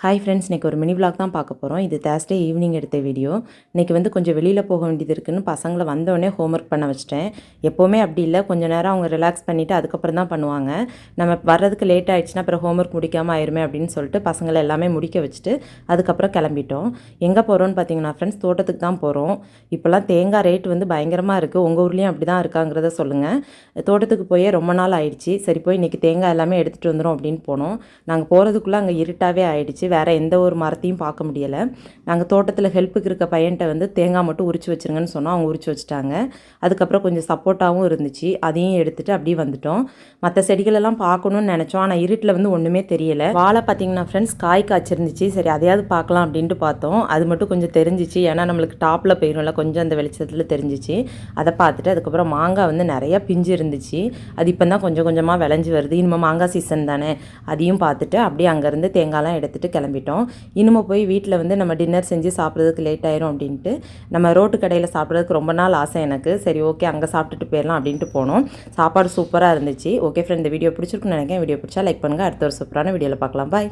Hi friends, இன்றைக்கி ஒரு mini vlog தான் பார்க்க போகிறோம். இது தேர்ஸ்டே ஈவினிங் எடுத்த வீடியோ. இன்றைக்கி வந்து கொஞ்சம் வெளியில் போக வேண்டியது இருக்குதுன்னு பசங்களை வந்தோடனே ஹோம்ஒர்க் பண்ண வச்சிட்டேன். எப்போவுமே அப்படி இல்லை, கொஞ்சம் நேரம் அவங்க ரிலாக்ஸ் பண்ணிவிட்டு அதுக்கப்புறம் தான் பண்ணுவாங்க. நம்ம வர்றதுக்கு லேட் ஆகிடுச்சுன்னா அப்புறம் ஹோம்ஒர்க் முடிக்காமல் ஆயிருமே அப்படின்னு சொல்லிட்டு பசங்களை எல்லாமே முடிக்க வச்சுட்டு அதுக்கப்புறம் கிளம்பிட்டோம். எங்கே போகிறோன்னு பார்த்தீங்கன்னா ஃப்ரெண்ட்ஸ், தோட்டத்துக்கு தான் போகிறோம். இப்போல்லாம் தேங்காய் ரேட் வந்து பயங்கரமாக இருக்குது. உங்கள் ஊர்லேயும் அப்படி தான் இருக்காங்கிறத சொல்லுங்கள். தோட்டத்துக்கு போய் ரொம்ப நாள் ஆயிடுச்சு. சரி போய் இன்றைக்கி தேங்காய் எல்லாமே எடுத்துகிட்டு வந்துடும் அப்படின்னு போனோம். நாங்கள் போகிறதுக்குள்ளே அங்கே இருட்டாகவே ஆயிடுச்சு. வேறு எந்த ஒரு மரத்தையும் பார்க்க முடியலை. நாங்கள் தோட்டத்தில் ஹெல்ப்புக்கு இருக்க பையன்கிட்ட வந்து தேங்காய் மட்டும் உரிச்சு வச்சுருங்கன்னு சொன்னோம். அவங்க உரிச்சு வச்சுட்டாங்க. அதுக்கப்புறம் கொஞ்சம் சப்போட்டாவும் இருந்துச்சு, அதையும் எடுத்துகிட்டு அப்படியே வந்துட்டோம். மற்ற செடிகளெல்லாம் பார்க்கணுன்னு நினச்சோம், ஆனால் இருட்டில் வந்து ஒன்றுமே தெரியலை. வாழை பார்த்திங்கன்னா ஃப்ரெண்ட்ஸ் காய் காய்ச்சிருந்துச்சு. சரி அதையாவது பார்க்கலாம் அப்படின்ட்டு பார்த்தோம். அது மட்டும் கொஞ்சம் தெரிஞ்சிச்சு, ஏன்னா நம்மளுக்கு டாப்பில் போயிடும்ல, கொஞ்சம் அந்த வெளிச்சத்தில் தெரிஞ்சிச்சு. அதை பார்த்துட்டு அதுக்கப்புறம் மாங்காய் வந்து நிறையா பிஞ்சு இருந்துச்சு. அது இப்போ தான் கொஞ்சம் கொஞ்சமாக விளைஞ்சி வருது. இனிமேல் மாங்காய் சீசன் தானே, அதையும் பார்த்துட்டு அப்படியே அங்கேருந்து தேங்காய்லாம் எடுத்துகிட்டு கிளம்பிட்டோம். இனிமே போய் வீட்டில் வந்து நம்ம டின்னர் செஞ்சு சாப்பிட்றதுக்கு லேட் ஆயிரும் அப்படின்ட்டு நம்ம ரோட்டு கடையில் சாப்பிட்றதுக்கு ரொம்ப நாள் ஆசை எனக்கு. சரி ஓகே அங்கே சாப்பிட்டுட்டு போயிடலாம் அப்படின்ட்டு போனோம். சாப்பாடு சூப்பராக இருந்துச்சு. ஓகே ஃப்ரெண்ட், இந்த வீடியோ பிடிச்சிருக்குன்னு நினைக்கிறேன். வீடியோ பிடிச்சா லைக் பண்ணுங்கள். அடுத்த ஒரு சூப்பரான வீடியோவில் பார்க்கலாம். பாய்.